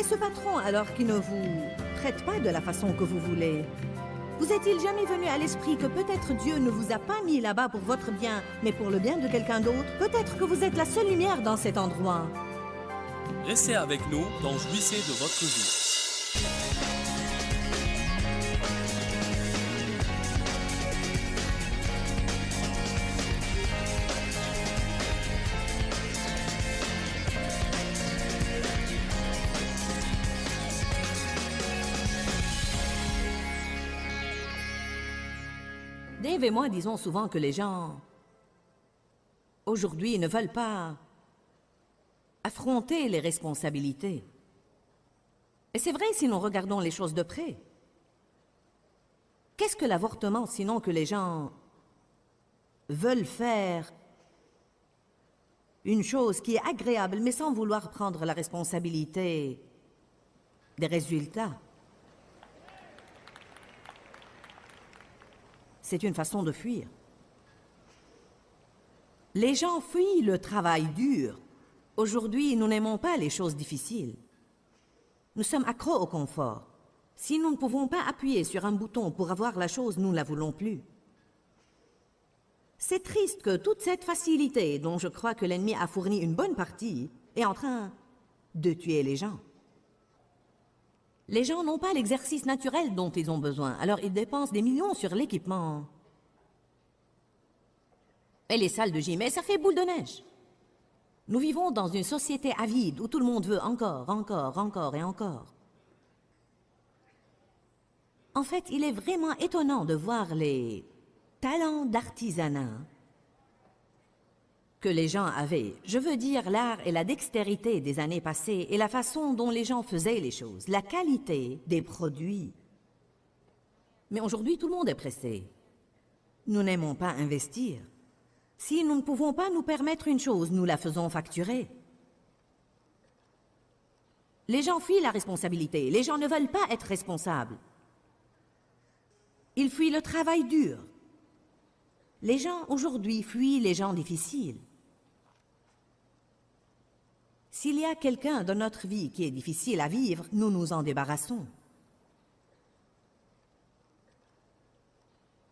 Et ce patron, alors qu'il ne vous traite pas de la façon que vous voulez, vous est-il jamais venu à l'esprit que peut-être Dieu ne vous a pas mis là-bas pour votre bien, mais pour le bien de quelqu'un d'autre? Peut-être que vous êtes la seule lumière dans cet endroit. Restez avec nous dans Jouissez de votre vie. Dave et moi disons souvent que les gens, aujourd'hui, ne veulent pas affronter les responsabilités. Et c'est vrai si nous regardons les choses de près. Qu'est-ce que l'avortement sinon que les gens veulent faire une chose qui est agréable mais sans vouloir prendre la responsabilité des résultats? C'est une façon de fuir. Les gens fuient le travail dur. Aujourd'hui, nous n'aimons pas les choses difficiles. Nous sommes accros au confort. Si nous ne pouvons pas appuyer sur un bouton pour avoir la chose, nous ne la voulons plus. C'est triste que toute cette facilité, dont je crois que l'ennemi a fourni une bonne partie, est en train de tuer les gens. Les gens n'ont pas l'exercice naturel dont ils ont besoin, alors ils dépensent des millions sur l'équipement. Et les salles de gym, et ça fait boule de neige. Nous vivons dans une société avide où tout le monde veut encore, encore, encore et encore. En fait, il est vraiment étonnant de voir les talents d'artisanat que les gens avaient. Je veux dire l'art et la dextérité des années passées et la façon dont les gens faisaient les choses, la qualité des produits. Mais aujourd'hui, tout le monde est pressé. Nous n'aimons pas investir. Si nous ne pouvons pas nous permettre une chose, nous la faisons facturer. Les gens fuient la responsabilité. Les gens ne veulent pas être responsables. Ils fuient le travail dur. Les gens aujourd'hui fuient les gens difficiles. S'il y a quelqu'un dans notre vie qui est difficile à vivre, nous nous en débarrassons.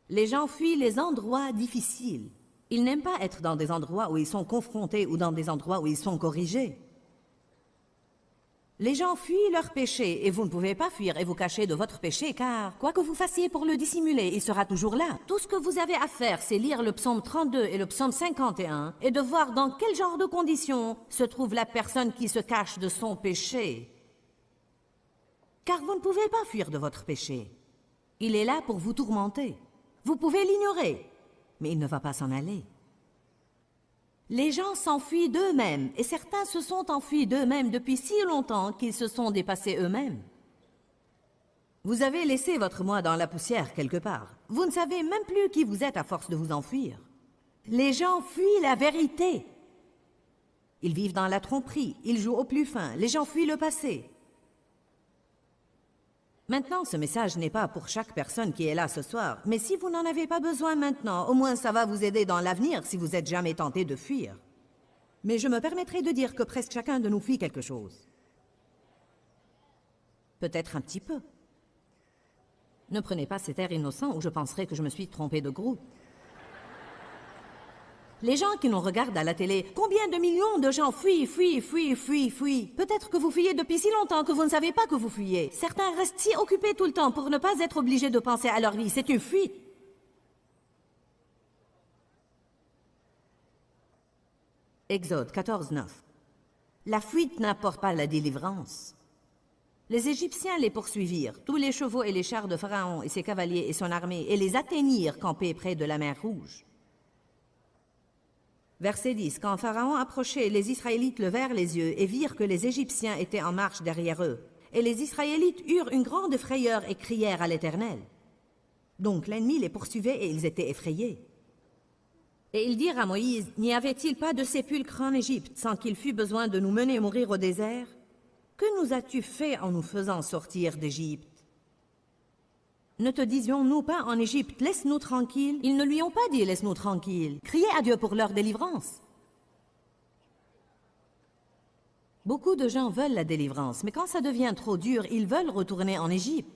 Les gens fuient les endroits difficiles. Ils n'aiment pas être dans des endroits où ils sont confrontés ou dans des endroits où ils sont corrigés. Les gens fuient leurs péchés et vous ne pouvez pas fuir et vous cacher de votre péché car, quoi que vous fassiez pour le dissimuler, il sera toujours là. Tout ce que vous avez à faire, c'est lire le psaume 32 et le psaume 51 et de voir dans quel genre de conditions se trouve la personne qui se cache de son péché. Car vous ne pouvez pas fuir de votre péché. Il est là pour vous tourmenter. Vous pouvez l'ignorer, mais il ne va pas s'en aller. Les gens s'enfuient d'eux-mêmes, et certains se sont enfuis d'eux-mêmes depuis si longtemps qu'ils se sont dépassés eux-mêmes. Vous avez laissé votre moi dans la poussière quelque part. Vous ne savez même plus qui vous êtes à force de vous enfuir. Les gens fuient la vérité. Ils vivent dans la tromperie, ils jouent au plus fin, les gens fuient le passé. Maintenant, ce message n'est pas pour chaque personne qui est là ce soir, mais si vous n'en avez pas besoin maintenant, au moins ça va vous aider dans l'avenir si vous êtes jamais tenté de fuir. Mais je me permettrai de dire que presque chacun de nous fuit quelque chose. Peut-être un petit peu. Ne prenez pas cet air innocent où je penserais que je me suis trompé de groupe. Les gens qui nous regardent à la télé, combien de millions de gens fuient, fuient, fuient, fuient, fuient. Peut-être que vous fuyez depuis si longtemps que vous ne savez pas que vous fuyez. Certains restent si occupés tout le temps pour ne pas être obligés de penser à leur vie. C'est une fuite. Exode 14, 9. La fuite n'apporte pas la délivrance. Les Égyptiens les poursuivirent, tous les chevaux et les chars de Pharaon et ses cavaliers et son armée, et les atteignirent campés près de la mer Rouge. Verset 10. Quand Pharaon approchait, les Israélites levèrent les yeux et virent que les Égyptiens étaient en marche derrière eux. Et les Israélites eurent une grande frayeur et crièrent à l'Éternel. Donc l'ennemi les poursuivait et ils étaient effrayés. Et ils dirent à Moïse, n'y avait-il pas de sépulcre en Égypte sans qu'il fût besoin de nous mener mourir au désert? Que nous as-tu fait en nous faisant sortir d'Égypte? Ne te disions-nous pas en Égypte, laisse-nous tranquilles? Ils ne lui ont pas dit, laisse-nous tranquilles. Criez à Dieu pour leur délivrance. Beaucoup de gens veulent la délivrance, mais quand ça devient trop dur, ils veulent retourner en Égypte.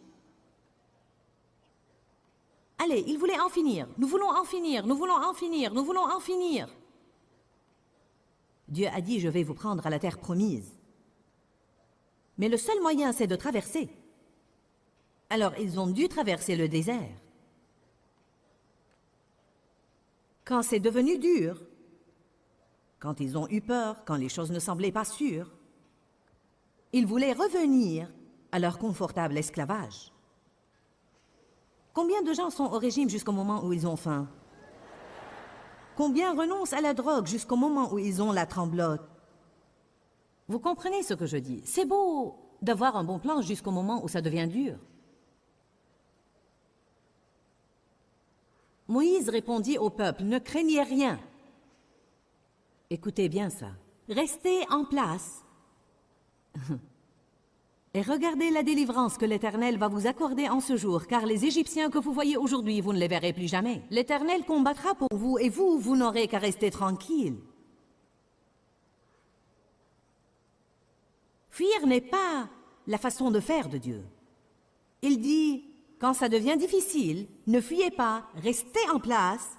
Allez, ils voulaient en finir. Nous voulons en finir, nous voulons en finir, nous voulons en finir. Dieu a dit, je vais vous prendre à la terre promise. Mais le seul moyen, c'est de traverser. Alors, ils ont dû traverser le désert. Quand c'est devenu dur, quand ils ont eu peur, quand les choses ne semblaient pas sûres, ils voulaient revenir à leur confortable esclavage. Combien de gens sont au régime jusqu'au moment où ils ont faim? Combien renoncent à la drogue jusqu'au moment où ils ont la tremblote? Vous comprenez ce que je dis? C'est beau d'avoir un bon plan jusqu'au moment où ça devient dur. Moïse répondit au peuple, ne craignez rien. Écoutez bien ça. Restez en place et regardez la délivrance que l'Éternel va vous accorder en ce jour, car les Égyptiens que vous voyez aujourd'hui, vous ne les verrez plus jamais. L'Éternel combattra pour vous, et vous, vous n'aurez qu'à rester tranquille. Fuir n'est pas la façon de faire de Dieu. Il dit, quand ça devient difficile, ne fuyez pas, restez en place,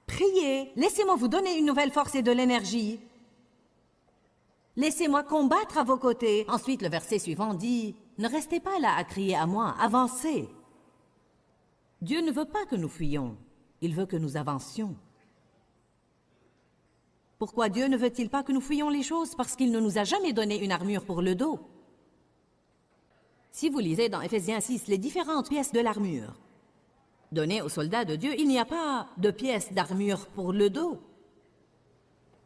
priez, laissez-moi vous donner une nouvelle force et de l'énergie. Laissez-moi combattre à vos côtés. Ensuite, le verset suivant dit, ne restez pas là à crier à moi, avancez. Dieu ne veut pas que nous fuyions, il veut que nous avancions. Pourquoi Dieu ne veut-il pas que nous fuyions les choses? Parce qu'il ne nous a jamais donné une armure pour le dos. Si vous lisez dans Éphésiens 6 les différentes pièces de l'armure données aux soldats de Dieu, il n'y a pas de pièces d'armure pour le dos.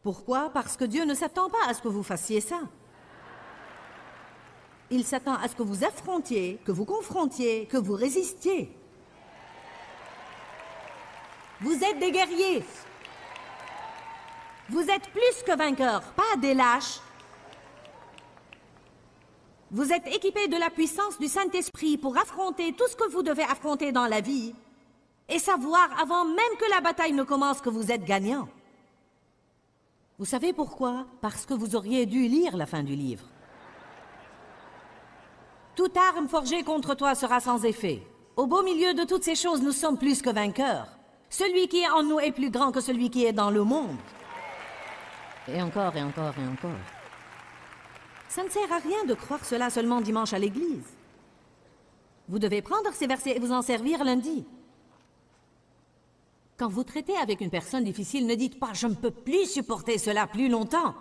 Pourquoi? Parce que Dieu ne s'attend pas à ce que vous fassiez ça. Il s'attend à ce que vous affrontiez, que vous confrontiez, que vous résistiez. Vous êtes des guerriers. Vous êtes plus que vainqueurs, pas des lâches. Vous êtes équipés de la puissance du Saint-Esprit pour affronter tout ce que vous devez affronter dans la vie et savoir avant même que la bataille ne commence que vous êtes gagnants. Vous savez pourquoi? Parce que vous auriez dû lire la fin du livre. Toute arme forgée contre toi sera sans effet. Au beau milieu de toutes ces choses, nous sommes plus que vainqueurs. Celui qui est en nous est plus grand que celui qui est dans le monde. Et encore, et encore, et encore. Ça ne sert à rien de croire cela seulement dimanche à l'église. Vous devez prendre ces versets et vous en servir lundi. Quand vous traitez avec une personne difficile, ne dites pas « je ne peux plus supporter cela plus longtemps ».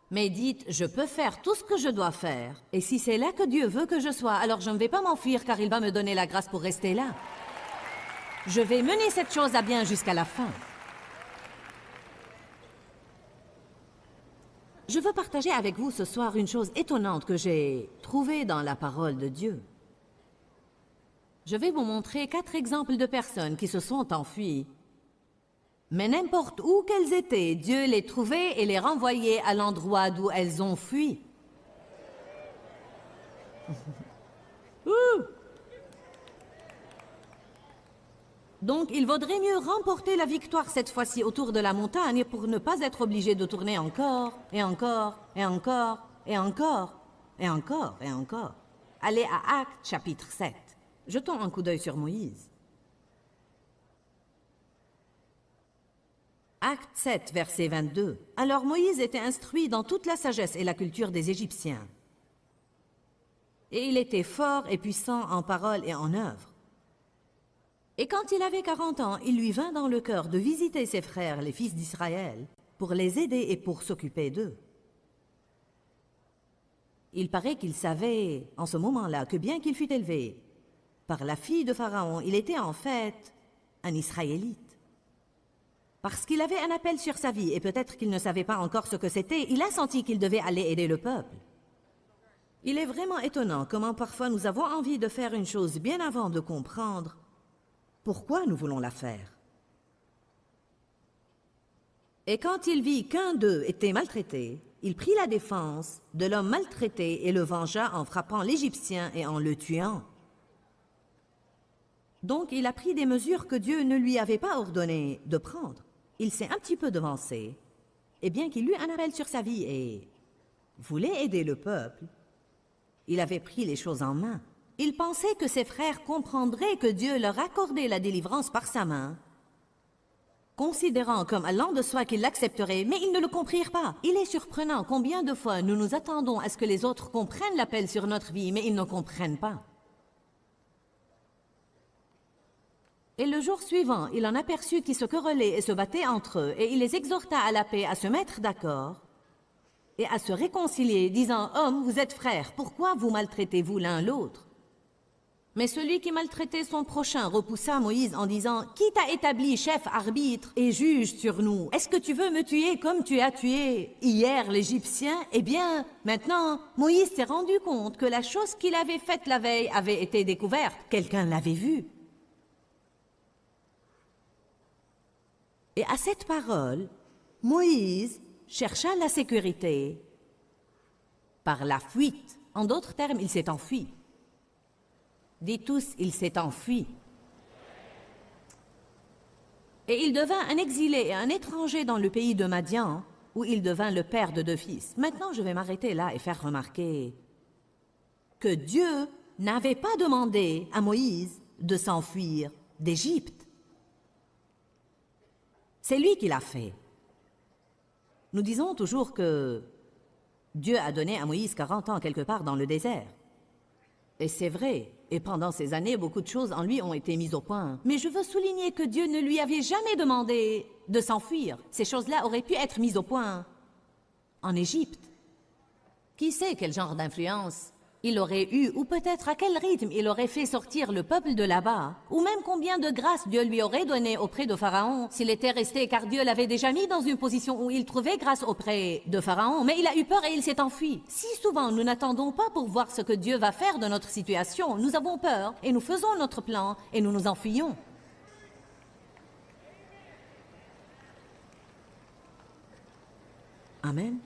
Mais dites « je peux faire tout ce que je dois faire. Et si c'est là que Dieu veut que je sois, alors je ne vais pas m'enfuir car il va me donner la grâce pour rester là. Je vais mener cette chose à bien jusqu'à la fin. » Je veux partager avec vous ce soir une chose étonnante que j'ai trouvée dans la parole de Dieu. Je vais vous montrer 4 exemples de personnes qui se sont enfuies. Mais n'importe où qu'elles étaient, Dieu les trouvait et les renvoyait à l'endroit d'où elles ont fui. Donc, il vaudrait mieux remporter la victoire cette fois-ci autour de la montagne pour ne pas être obligé de tourner encore, et encore, et encore, et encore, et encore, et encore. Allez à Actes, chapitre 7. Jetons un coup d'œil sur Moïse. Acte 7, verset 22. Alors Moïse était instruit dans toute la sagesse et la culture des Égyptiens. Et il était fort et puissant en parole et en œuvre. Et quand il avait 40 ans, il lui vint dans le cœur de visiter ses frères, les fils d'Israël, pour les aider et pour s'occuper d'eux. Il paraît qu'il savait, en ce moment-là, que bien qu'il fût élevé par la fille de Pharaon, il était en fait un Israélite. Parce qu'il avait un appel sur sa vie, et peut-être qu'il ne savait pas encore ce que c'était, il a senti qu'il devait aller aider le peuple. Il est vraiment étonnant comment parfois nous avons envie de faire une chose bien avant de comprendre pourquoi nous voulons la faire. Et quand il vit qu'un d'eux était maltraité, il prit la défense de l'homme maltraité et le vengea en frappant l'Égyptien et en le tuant. Donc il a pris des mesures que Dieu ne lui avait pas ordonné de prendre. Il s'est un petit peu devancé, et bien qu'il eut un appel sur sa vie et voulait aider le peuple. Il avait pris les choses en main. Il pensait que ses frères comprendraient que Dieu leur accordait la délivrance par sa main, considérant comme allant de soi qu'ils l'accepteraient, mais ils ne le comprirent pas. Il est surprenant combien de fois nous nous attendons à ce que les autres comprennent l'appel sur notre vie, mais ils ne comprennent pas. Et le jour suivant, il en aperçut qui se querellaient et se battaient entre eux, et il les exhorta à la paix, à se mettre d'accord et à se réconcilier, disant « Hommes, vous êtes frères, pourquoi vous maltraitez-vous l'un l'autre » Mais celui qui maltraitait son prochain repoussa Moïse en disant « Qui t'a établi chef, arbitre et juge sur nous? Est-ce que tu veux me tuer comme tu as tué hier l'Égyptien? Eh bien, maintenant, Moïse s'est rendu compte que la chose qu'il avait faite la veille avait été découverte. Quelqu'un l'avait vue. Et à cette parole, Moïse chercha la sécurité par la fuite. En d'autres termes, il s'est enfui. Dites tous, il s'est enfui. Et il devint un exilé et un étranger dans le pays de Madian, où il devint le père de 2 fils. Maintenant, je vais m'arrêter là et faire remarquer que Dieu n'avait pas demandé à Moïse de s'enfuir d'Égypte. C'est lui qui l'a fait. Nous disons toujours que Dieu a donné à Moïse 40 ans quelque part dans le désert. Et c'est vrai, et pendant ces années, beaucoup de choses en lui ont été mises au point. Mais je veux souligner que Dieu ne lui avait jamais demandé de s'enfuir. Ces choses-là auraient pu être mises au point en Égypte. Qui sait quel genre d'influence il aurait eu, ou peut-être à quel rythme il aurait fait sortir le peuple de là-bas, ou même combien de grâce Dieu lui aurait donné auprès de Pharaon s'il était resté, car Dieu l'avait déjà mis dans une position où il trouvait grâce auprès de Pharaon, mais il a eu peur et il s'est enfui. Si souvent nous n'attendons pas pour voir ce que Dieu va faire de notre situation, nous avons peur et nous faisons notre plan et nous nous enfuyons. Amen.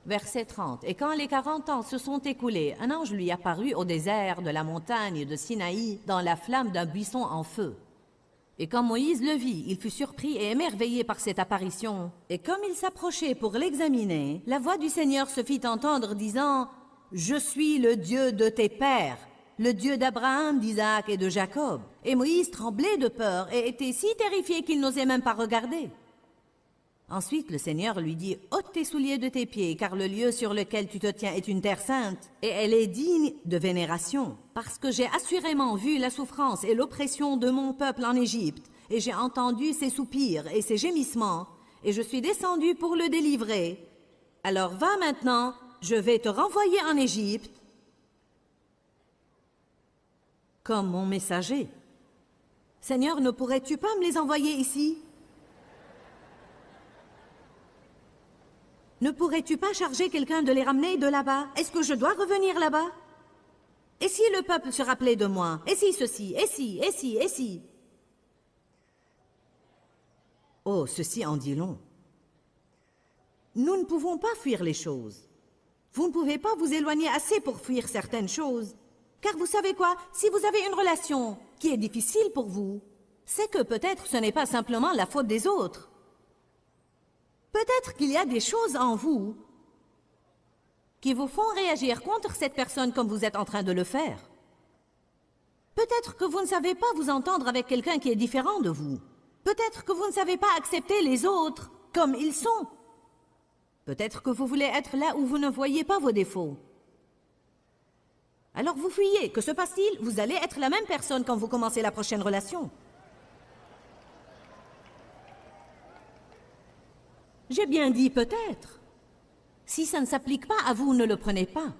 Verset 30. Et quand les 40 ans se sont écoulés, un ange lui apparut au désert de la montagne de Sinaï dans la flamme d'un buisson en feu. Et quand Moïse le vit, il fut surpris et émerveillé par cette apparition. Et comme il s'approchait pour l'examiner, la voix du Seigneur se fit entendre disant « Je suis le Dieu de tes pères, le Dieu d'Abraham, d'Isaac et de Jacob. » Et Moïse tremblait de peur et était si terrifié qu'il n'osait même pas regarder. Ensuite, le Seigneur lui dit « Ôte tes souliers de tes pieds, car le lieu sur lequel tu te tiens est une terre sainte, et elle est digne de vénération. Parce que j'ai assurément vu la souffrance et l'oppression de mon peuple en Égypte, et j'ai entendu ses soupirs et ses gémissements, et je suis descendu pour le délivrer. Alors va maintenant, je vais te renvoyer en Égypte comme mon messager. Seigneur, ne pourrais-tu pas me les envoyer ici ? Ne pourrais-tu pas charger quelqu'un de les ramener de là-bas? Est-ce que je dois revenir là-bas? Et si le peuple se rappelait de moi? Et si ceci? Et si? Et si? Et si? Oh, ceci en dit long. Nous ne pouvons pas fuir les choses. Vous ne pouvez pas vous éloigner assez pour fuir certaines choses. Car vous savez quoi? Si vous avez une relation qui est difficile pour vous, c'est que peut-être ce n'est pas simplement la faute des autres. Peut-être qu'il y a des choses en vous qui vous font réagir contre cette personne comme vous êtes en train de le faire. Peut-être que vous ne savez pas vous entendre avec quelqu'un qui est différent de vous. Peut-être que vous ne savez pas accepter les autres comme ils sont. Peut-être que vous voulez être là où vous ne voyez pas vos défauts. Alors vous fuyez. Que se passe-t-il? Vous allez être la même personne quand vous commencez la prochaine relation. J'ai bien dit peut-être. Si ça ne s'applique pas à vous, ne le prenez pas.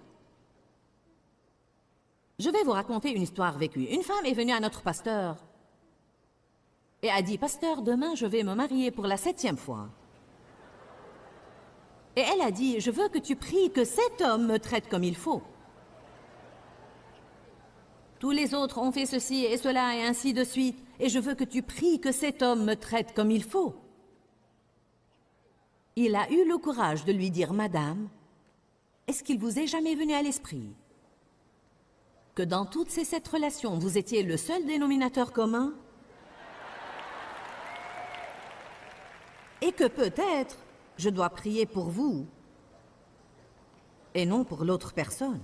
Je vais vous raconter une histoire vécue. Une femme est venue à notre pasteur et a dit « Pasteur, demain je vais me marier pour la 7e fois. » Et elle a dit « Je veux que tu pries que cet homme me traite comme il faut. » Tous les autres ont fait ceci et cela et ainsi de suite, et je veux que tu pries que cet homme me traite comme il faut. Il a eu le courage de lui dire « Madame, est-ce qu'il vous est jamais venu à l'esprit que dans toutes ces 7 relations, vous étiez le seul dénominateur commun? Et que peut-être, je dois prier pour vous, et non pour l'autre personne.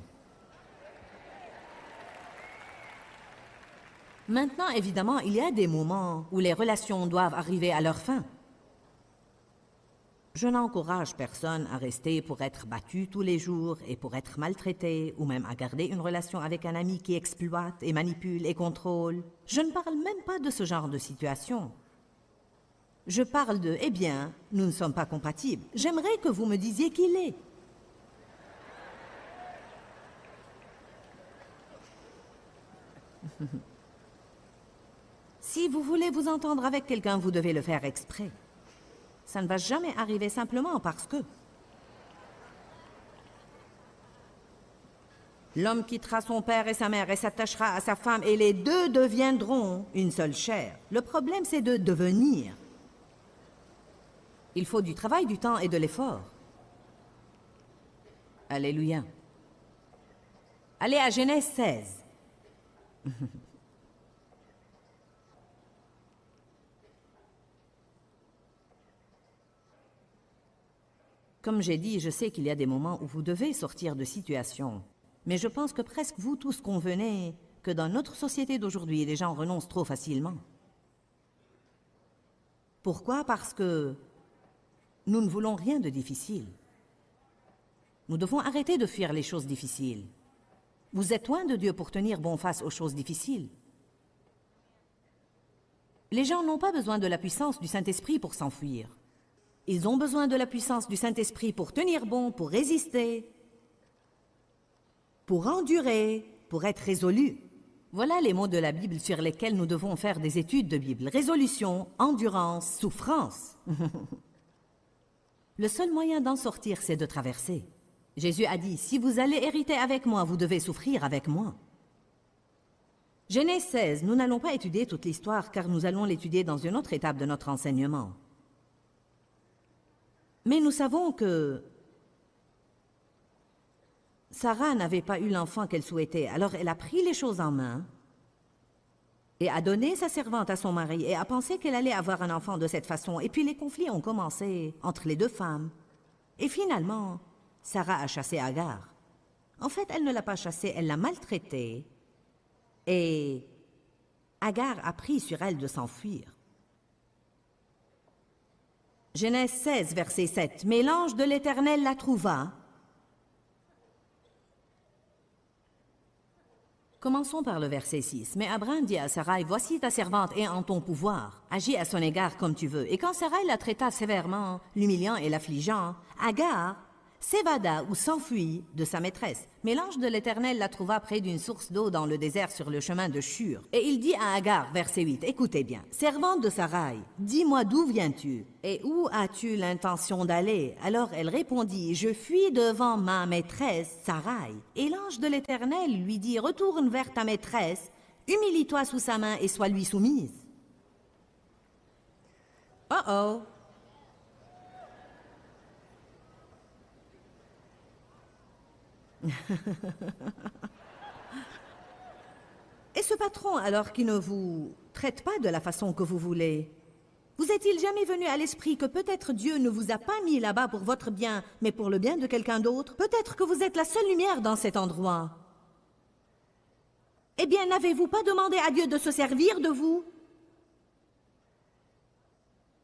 Maintenant, évidemment, il y a des moments où les relations doivent arriver à leur fin. Je n'encourage personne à rester pour être battu tous les jours et pour être maltraité, ou même à garder une relation avec un ami qui exploite et manipule et contrôle. Je ne parle même pas de ce genre de situation. Je parle de, eh bien, nous ne sommes pas compatibles. J'aimerais que vous me disiez qui l'est. Si vous voulez vous entendre avec quelqu'un, vous devez le faire exprès. Ça ne va jamais arriver simplement parce que... L'homme quittera son père et sa mère et s'attachera à sa femme et les deux deviendront une seule chair. Le problème, c'est de devenir. Il faut du travail, du temps et de l'effort. Alléluia. Allez à Genèse 16. Comme j'ai dit, je sais qu'il y a des moments où vous devez sortir de situation. Mais je pense que presque vous tous convenez que dans notre société d'aujourd'hui, les gens renoncent trop facilement. Pourquoi? Parce que nous ne voulons rien de difficile. Nous devons arrêter de fuir les choses difficiles. Vous êtes loin de Dieu pour tenir bon face aux choses difficiles. Les gens n'ont pas besoin de la puissance du Saint-Esprit pour s'enfuir. Ils ont besoin de la puissance du Saint-Esprit pour tenir bon, pour résister, pour endurer, pour être résolus. Voilà les mots de la Bible sur lesquels nous devons faire des études de Bible. Résolution, endurance, souffrance. Le seul moyen d'en sortir, c'est de traverser. Jésus a dit, si vous allez hériter avec moi, vous devez souffrir avec moi. Genèse 16, nous n'allons pas étudier toute l'histoire car nous allons l'étudier dans une autre étape de notre enseignement. Mais nous savons que Sarah n'avait pas eu l'enfant qu'elle souhaitait, alors elle a pris les choses en main et a donné sa servante à son mari et a pensé qu'elle allait avoir un enfant de cette façon. Et puis les conflits ont commencé entre les deux femmes. Et finalement, Sarah a chassé Agar. En fait, elle ne l'a pas chassée, elle l'a maltraitée. Et Agar a pris sur elle de s'enfuir. Genèse 16, verset 7. Mais l'ange de l'Éternel la trouva. Commençons par le verset 6. Mais Abraham dit à Sarai, voici ta servante est en ton pouvoir. Agis à son égard comme tu veux. Et quand Sarai la traita sévèrement, l'humiliant et l'affligeant, Agar s'évada ou s'enfuit de sa maîtresse. Mais l'ange de l'Éternel la trouva près d'une source d'eau dans le désert sur le chemin de Shur. Et il dit à Agar, verset 8, écoutez bien, servante de Sarai, dis-moi d'où viens-tu et où as-tu l'intention d'aller? Alors elle répondit, je fuis devant ma maîtresse Sarai. Et l'ange de l'Éternel lui dit, retourne vers ta maîtresse, humilie-toi sous sa main et sois lui soumise. Oh oh! Et ce patron, alors qui ne vous traite pas de la façon que vous voulez, vous est-il jamais venu à l'esprit que peut-être Dieu ne vous a pas mis là-bas pour votre bien, mais pour le bien de quelqu'un d'autre? Peut-être que vous êtes la seule lumière dans cet endroit. Eh bien, n'avez-vous pas demandé à Dieu de se servir de vous?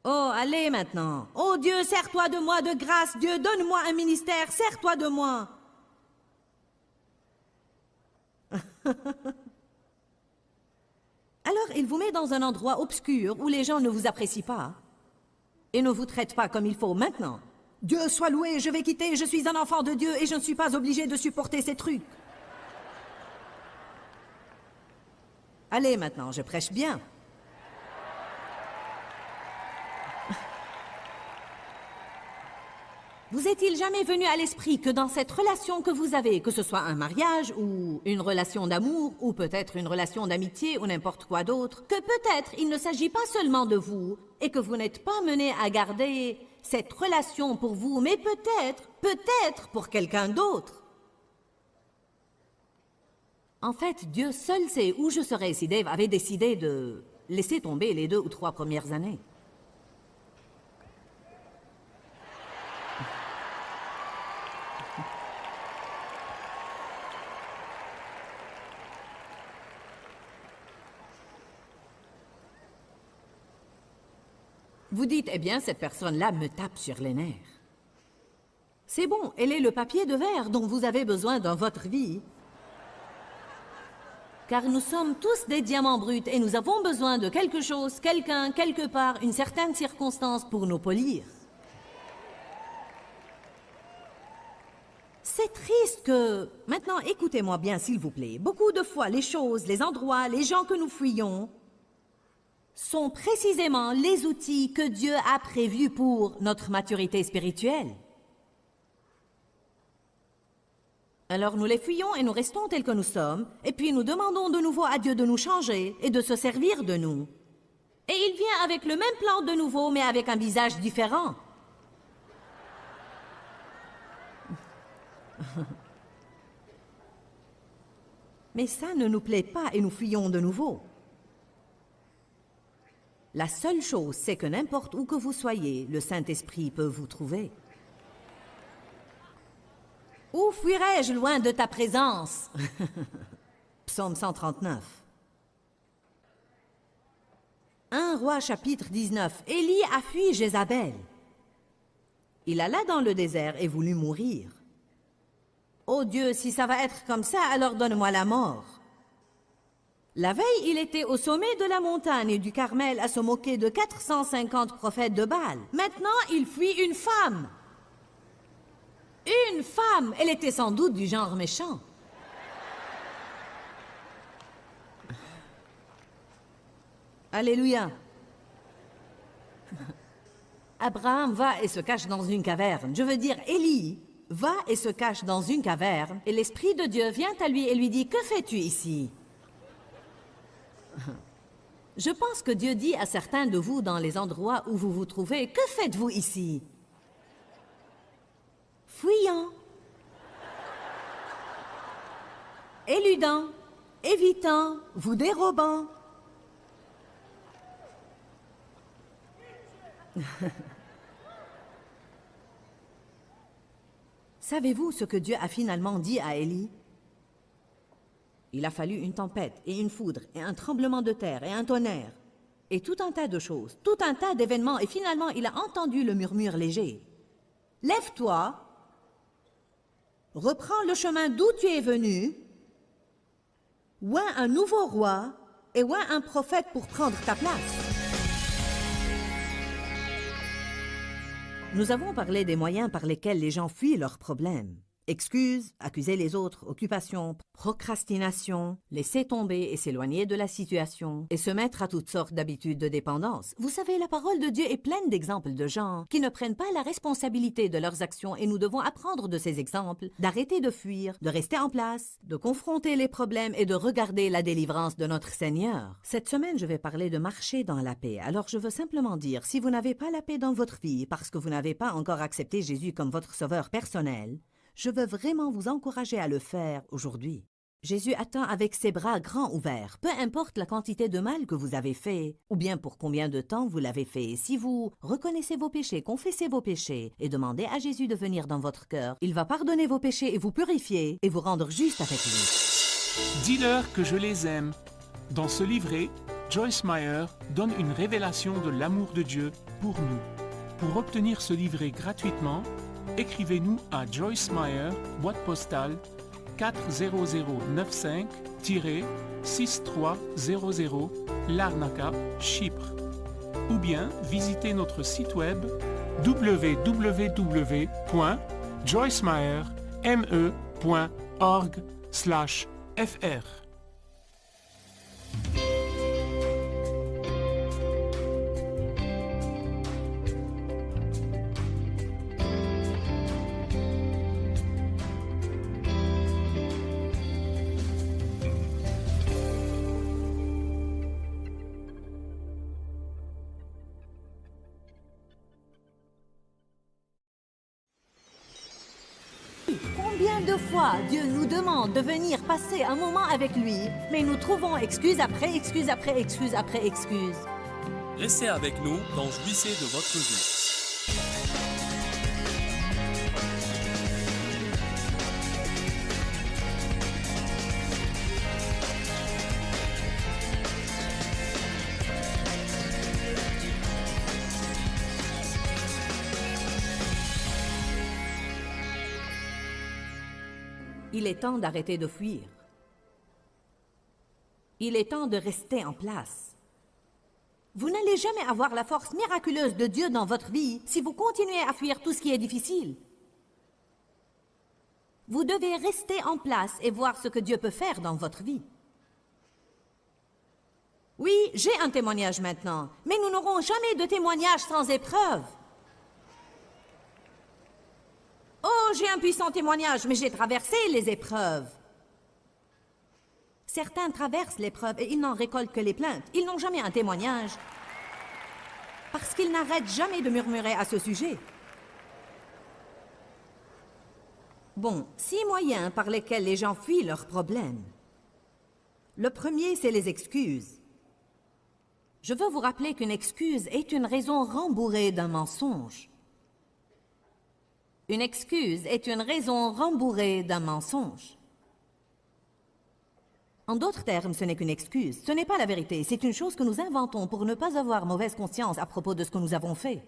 Oh, allez maintenant. Oh Dieu, sers-toi de moi de grâce. Dieu, donne-moi un ministère, sers-toi de moi. Alors, il vous met dans un endroit obscur où les gens ne vous apprécient pas et ne vous traitent pas comme il faut. Maintenant, Dieu soit loué, je vais quitter, je suis un enfant de Dieu et je ne suis pas obligé de supporter ces trucs. Allez maintenant, je prêche bien. Vous est-il jamais venu à l'esprit que dans cette relation que vous avez, que ce soit un mariage ou une relation d'amour ou peut-être une relation d'amitié ou n'importe quoi d'autre, que peut-être il ne s'agit pas seulement de vous et que vous n'êtes pas mené à garder cette relation pour vous, mais peut-être pour quelqu'un d'autre. En fait, Dieu seul sait où je serais si Dave avait décidé de laisser tomber les 2 ou 3 premières années. Vous dites, eh bien, cette personne-là me tape sur les nerfs. C'est bon, elle est le papier de verre dont vous avez besoin dans votre vie. Car nous sommes tous des diamants bruts et nous avons besoin de quelque chose, quelqu'un, quelque part, une certaine circonstance pour nous polir. C'est triste que... Maintenant, écoutez-moi bien, s'il vous plaît. Beaucoup de fois, les choses, les endroits, les gens que nous fuyons sont précisément les outils que Dieu a prévus pour notre maturité spirituelle. Alors nous les fuyons et nous restons tels que nous sommes, et puis nous demandons de nouveau à Dieu de nous changer et de se servir de nous. Et il vient avec le même plan de nouveau, mais avec un visage différent. Mais ça ne nous plaît pas et nous fuyons de nouveau. La seule chose, c'est que n'importe où que vous soyez, le Saint-Esprit peut vous trouver. Où fuirais-je loin de ta présence? Psaume 139. 1 Roi chapitre 19. Élie a fui Jézabel. Il alla dans le désert et voulut mourir. Oh Dieu, si ça va être comme ça, alors donne-moi la mort. La veille, il était au sommet de la montagne du Carmel à se moquer de 450 prophètes de Baal. Maintenant, il fuit une femme. Une femme! Elle était sans doute du genre méchant. Alléluia. Abraham va et se cache dans une caverne. Je veux dire, Élie va et se cache dans une caverne, et l'Esprit de Dieu vient à lui et lui dit, « Que fais-tu ici ?» Je pense que Dieu dit à certains de vous dans les endroits où vous vous trouvez, « Que faites-vous ici ?» Fuyant, éludant, évitant, vous dérobant. Savez-vous ce que Dieu a finalement dit à Élie? Il a fallu une tempête et une foudre et un tremblement de terre et un tonnerre et tout un tas de choses, tout un tas d'événements et finalement il a entendu le murmure léger. Lève-toi, reprends le chemin d'où tu es venu, oins un nouveau roi et oins un prophète pour prendre ta place. Nous avons parlé des moyens par lesquels les gens fuient leurs problèmes. Excuses, accuser les autres, occupation, procrastination, laisser tomber et s'éloigner de la situation et se mettre à toutes sortes d'habitudes de dépendance. Vous savez, la parole de Dieu est pleine d'exemples de gens qui ne prennent pas la responsabilité de leurs actions et nous devons apprendre de ces exemples, d'arrêter de fuir, de rester en place, de confronter les problèmes et de regarder la délivrance de notre Seigneur. Cette semaine, je vais parler de marcher dans la paix. Alors je veux simplement dire, si vous n'avez pas la paix dans votre vie parce que vous n'avez pas encore accepté Jésus comme votre sauveur personnel, je veux vraiment vous encourager à le faire aujourd'hui. Jésus attend avec ses bras grands ouverts, peu importe la quantité de mal que vous avez fait, ou bien pour combien de temps vous l'avez fait. Si vous reconnaissez vos péchés, confessez vos péchés et demandez à Jésus de venir dans votre cœur, il va pardonner vos péchés et vous purifier et vous rendre juste avec lui. Dis-leur que je les aime. Dans ce livret, Joyce Meyer donne une révélation de l'amour de Dieu pour nous. Pour obtenir ce livret gratuitement, écrivez-nous à Joyce Meyer, boîte postale 40095-6300, Larnaca, Chypre. Ou bien visitez notre site web www.joycemeyer.org/fr. de fois Dieu nous demande de venir passer un moment avec lui, mais nous trouvons excuse après excuse après excuse après excuse. Restez avec nous dans Jouissez de votre vie. Il est temps d'arrêter de fuir. Il est temps de rester en place. Vous n'allez jamais avoir la force miraculeuse de Dieu dans votre vie si vous continuez à fuir tout ce qui est difficile. Vous devez rester en place et voir ce que Dieu peut faire dans votre vie. Oui, j'ai un témoignage maintenant, mais nous n'aurons jamais de témoignage sans épreuve. Oh, j'ai un puissant témoignage, mais j'ai traversé les épreuves. Certains traversent l'épreuve et ils n'en récoltent que les plaintes. Ils n'ont jamais un témoignage. Parce qu'ils n'arrêtent jamais de murmurer à ce sujet. Bon, 6 moyens par lesquels les gens fuient leurs problèmes. Le premier, c'est les excuses. Je veux vous rappeler qu'une excuse est une raison rembourrée d'un mensonge. Une excuse est une raison rembourrée d'un mensonge. En d'autres termes, ce n'est qu'une excuse. Ce n'est pas la vérité. C'est une chose que nous inventons pour ne pas avoir mauvaise conscience à propos de ce que nous avons fait.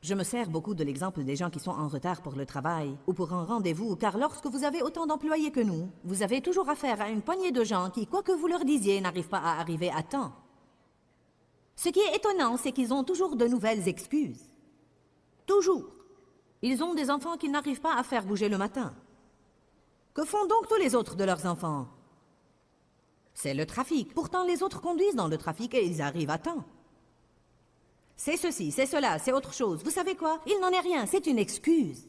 Je me sers beaucoup de l'exemple des gens qui sont en retard pour le travail ou pour un rendez-vous, car lorsque vous avez autant d'employés que nous, vous avez toujours affaire à une poignée de gens qui, quoi que vous leur disiez, n'arrivent pas à arriver à temps. Ce qui est étonnant, c'est qu'ils ont toujours de nouvelles excuses. Toujours. Ils ont des enfants qu'ils n'arrivent pas à faire bouger le matin. Que font donc tous les autres de leurs enfants? C'est le trafic. Pourtant, les autres conduisent dans le trafic et ils arrivent à temps. C'est ceci, c'est cela, c'est autre chose. Vous savez quoi? Il n'en est rien, c'est une excuse.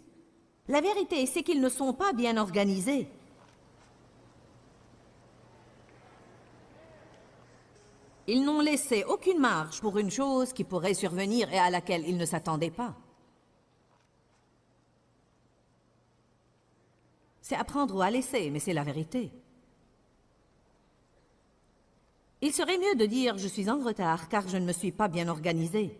La vérité, c'est qu'ils ne sont pas bien organisés. Ils n'ont laissé aucune marge pour une chose qui pourrait survenir et à laquelle ils ne s'attendaient pas. C'est à prendre ou à laisser, mais c'est la vérité. Il serait mieux de dire « je suis en retard car je ne me suis pas bien organisé ».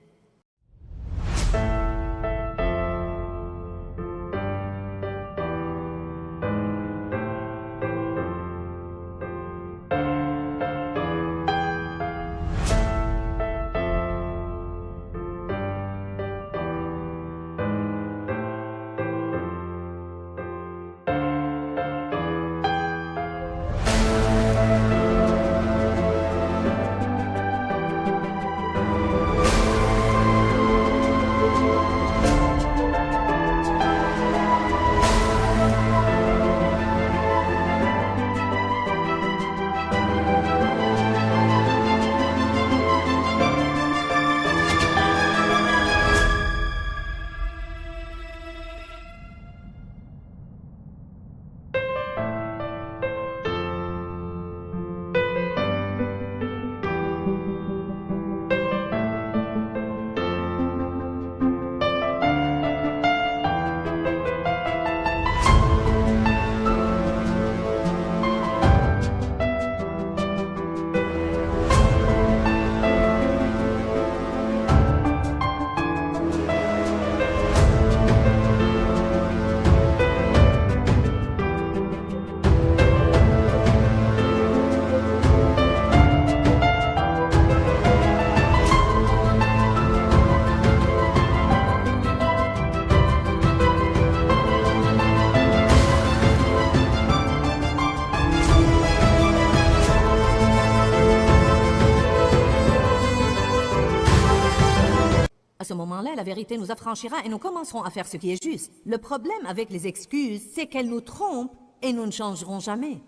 À ce moment-là, la vérité nous affranchira et nous commencerons à faire ce qui est juste. Le problème avec les excuses, c'est qu'elles nous trompent et nous ne changerons jamais.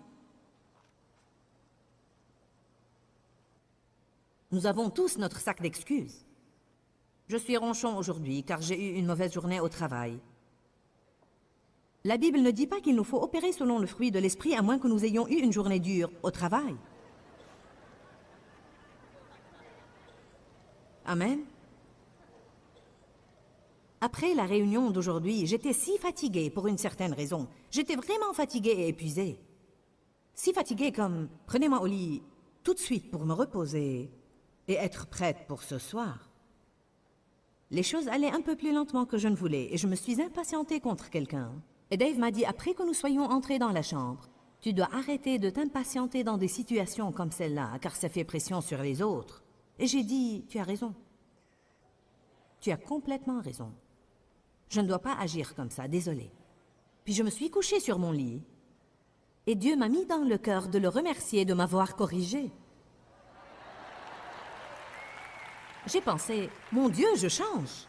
Nous avons tous notre sac d'excuses. Je suis ronchon aujourd'hui car j'ai eu une mauvaise journée au travail. La Bible ne dit pas qu'il nous faut opérer selon le fruit de l'esprit à moins que nous ayons eu une journée dure au travail. Amen. Après la réunion d'aujourd'hui, j'étais si fatiguée pour une certaine raison. J'étais vraiment fatiguée et épuisée. Si fatiguée comme « prenez-moi au lit tout de suite pour me reposer et être prête pour ce soir ». Les choses allaient un peu plus lentement que je ne voulais et je me suis impatientée contre quelqu'un. Et Dave m'a dit après que nous soyons entrés dans la chambre, « Tu dois arrêter de t'impatienter dans des situations comme celle-là, car ça fait pression sur les autres. » Et j'ai dit, « Tu as raison. Tu as complètement raison. Je ne dois pas agir comme ça, désolée. » Puis je me suis couchée sur mon lit et Dieu m'a mis dans le cœur de le remercier de m'avoir corrigée. J'ai pensé, « Mon Dieu, je change. »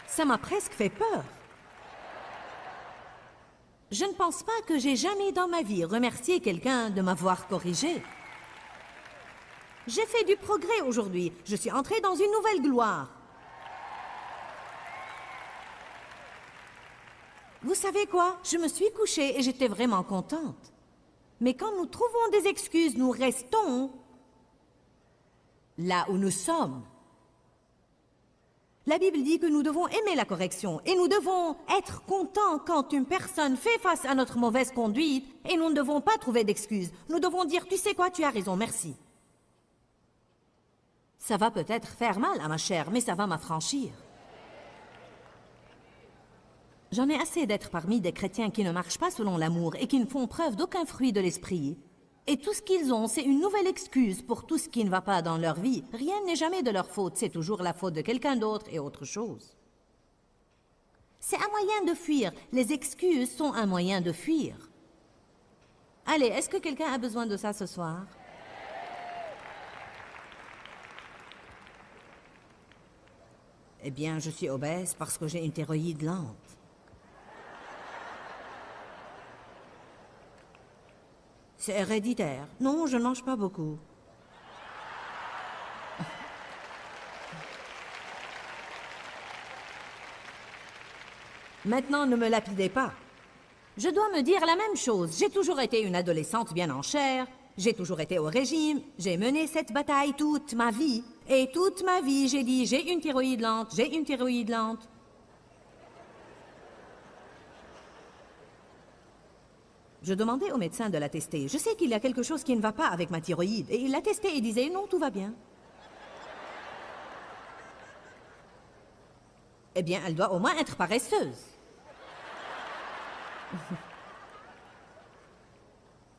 Ça m'a presque fait peur. Je ne pense pas que j'ai jamais dans ma vie remercié quelqu'un de m'avoir corrigée. J'ai fait du progrès aujourd'hui. Je suis entrée dans une nouvelle gloire. Vous savez quoi? Je me suis couchée et j'étais vraiment contente. Mais quand nous trouvons des excuses, nous restons là où nous sommes. La Bible dit que nous devons aimer la correction et nous devons être contents quand une personne fait face à notre mauvaise conduite et nous ne devons pas trouver d'excuses. Nous devons dire, tu sais quoi, tu as raison, merci. Ça va peut-être faire mal à ma chair, mais ça va m'affranchir. J'en ai assez d'être parmi des chrétiens qui ne marchent pas selon l'amour et qui ne font preuve d'aucun fruit de l'esprit. Et tout ce qu'ils ont, c'est une nouvelle excuse pour tout ce qui ne va pas dans leur vie. Rien n'est jamais de leur faute, c'est toujours la faute de quelqu'un d'autre et autre chose. C'est un moyen de fuir. Les excuses sont un moyen de fuir. Allez, est-ce que quelqu'un a besoin de ça ce soir? Eh bien, je suis obèse parce que j'ai une thyroïde lente. C'est héréditaire. Non, je ne mange pas beaucoup. Maintenant, ne me lapidez pas. Je dois me dire la même chose. J'ai toujours été une adolescente bien en chair. J'ai toujours été au régime. J'ai mené cette bataille toute ma vie. Et toute ma vie, j'ai dit, j'ai une thyroïde lente, j'ai une thyroïde lente. Je demandais au médecin de la tester. Je sais qu'il y a quelque chose qui ne va pas avec ma thyroïde. Et il l'a testée et disait, non, tout va bien. Eh bien, elle doit au moins être paresseuse.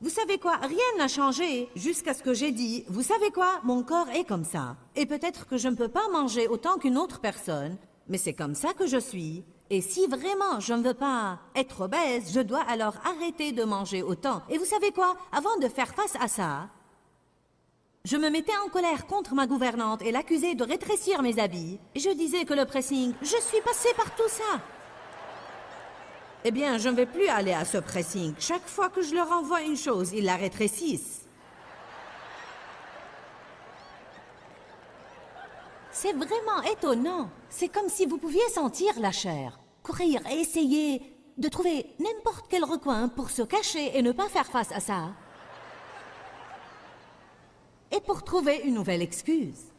Vous savez quoi? Rien n'a changé jusqu'à ce que j'ai dit, vous savez quoi? Mon corps est comme ça. Et peut-être que je ne peux pas manger autant qu'une autre personne, mais c'est comme ça que je suis. Et si vraiment je ne veux pas être obèse, je dois alors arrêter de manger autant. Et vous savez quoi? Avant de faire face à ça, je me mettais en colère contre ma gouvernante et l'accusais de rétrécir mes habits. Et je disais que le pressing, je suis passée par tout ça. Eh bien, je ne vais plus aller à ce pressing. Chaque fois que je leur envoie une chose, ils la rétrécissent. C'est vraiment étonnant. C'est comme si vous pouviez sentir la chair, courir et essayer de trouver n'importe quel recoin pour se cacher et ne pas faire face à ça. Et pour trouver une nouvelle excuse.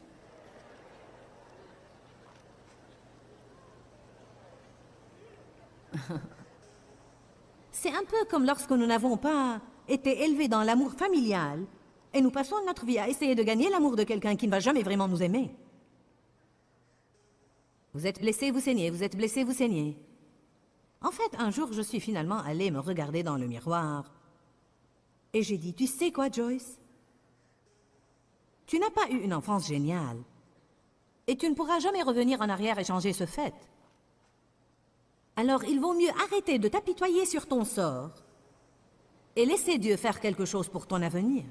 C'est un peu comme lorsque nous n'avons pas été élevés dans l'amour familial et nous passons notre vie à essayer de gagner l'amour de quelqu'un qui ne va jamais vraiment nous aimer. Vous êtes blessé, vous saignez, vous êtes blessé, vous saignez. En fait, un jour, je suis finalement allée me regarder dans le miroir et j'ai dit, tu sais quoi, Joyce? Tu n'as pas eu une enfance géniale et tu ne pourras jamais revenir en arrière et changer ce fait. Alors, il vaut mieux arrêter de t'apitoyer sur ton sort et laisser Dieu faire quelque chose pour ton avenir.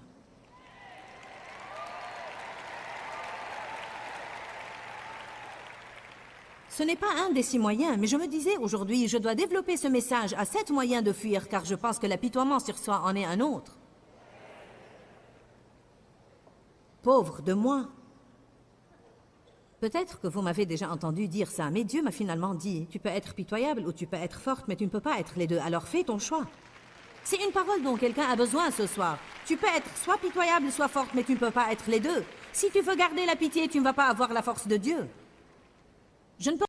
Ce n'est pas un des 6 moyens, mais je me disais aujourd'hui, je dois développer ce message à 7 moyens de fuir, car je pense que l'apitoiement sur soi en est un autre. Pauvre de moi. Peut-être que vous m'avez déjà entendu dire ça, mais Dieu m'a finalement dit, tu peux être pitoyable ou tu peux être forte, mais tu ne peux pas être les deux, alors fais ton choix. C'est une parole dont quelqu'un a besoin ce soir. Tu peux être soit pitoyable, soit forte, mais tu ne peux pas être les deux. Si tu veux garder la pitié, tu ne vas pas avoir la force de Dieu. Je ne peux...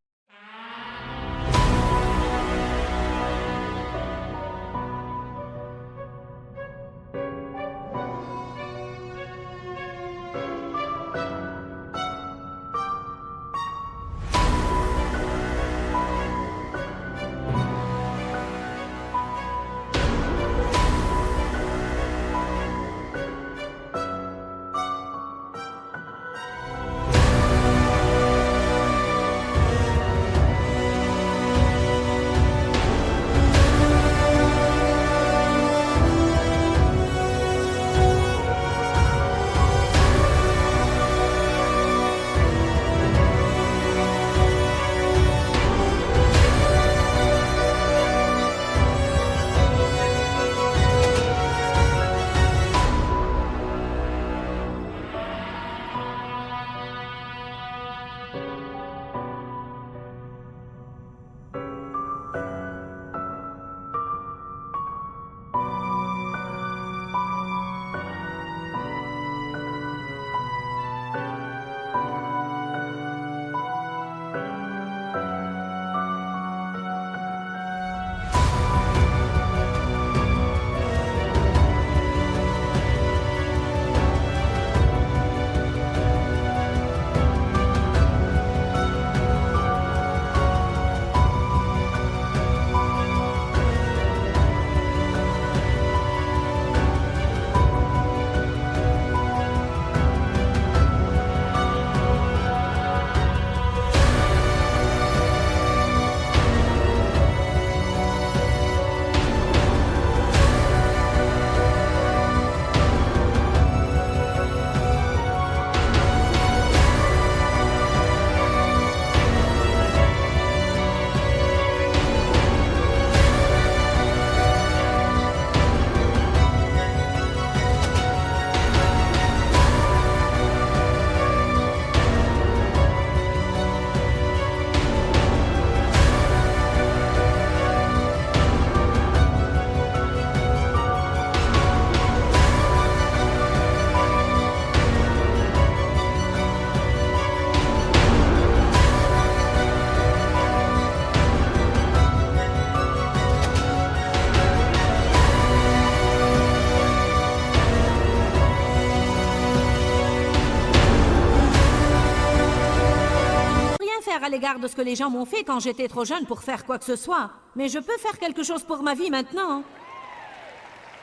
À l'égard de ce que les gens m'ont fait quand j'étais trop jeune pour faire quoi que ce soit. Mais je peux faire quelque chose pour ma vie maintenant.